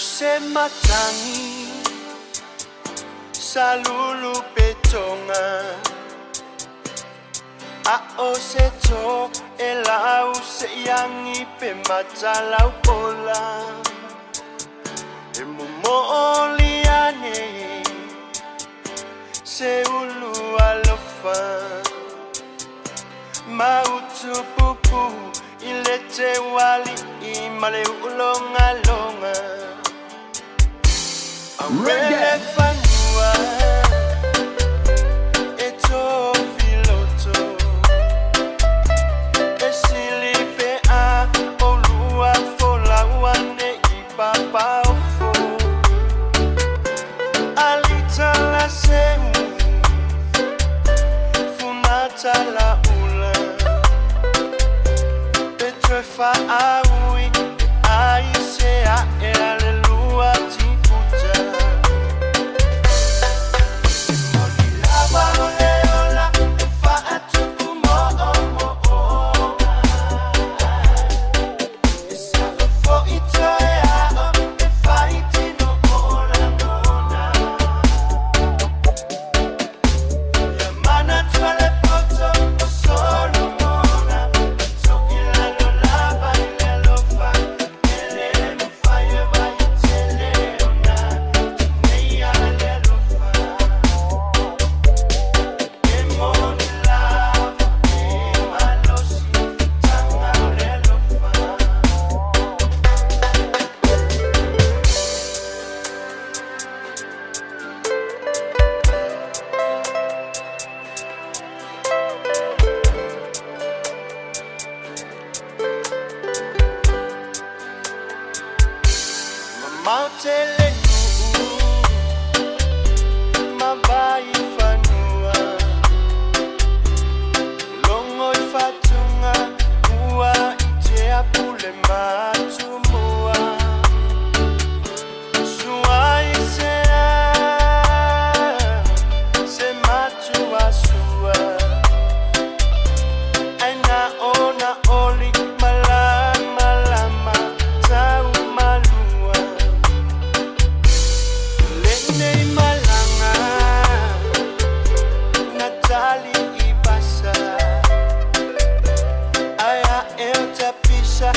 sematangi salulu betonga ao seto elau seyangi pemacalau pola emumoliane seulu alofa mautu pupu ilete wali imale ulonga longa awele fanua eto filoto esilipe a olua fola wane ipapa ofo alita la seu funata la ula petrefa aui aise a aleluia tiputa moni lava oleola fa atuku mo esa fo itoya fa itino ona nona yamana twale poto solo mona so ilalo lava ilalo fa ele mo fire va itele ona neya lelo fa emoni lava emalosi tanga lelo fa Mautele nu mabai fanua longo ifatunga ua ite apule matumua suai se matua sua aina ona oli malama tau malua Lenei malanga Natali ibasa Aya eu tapisa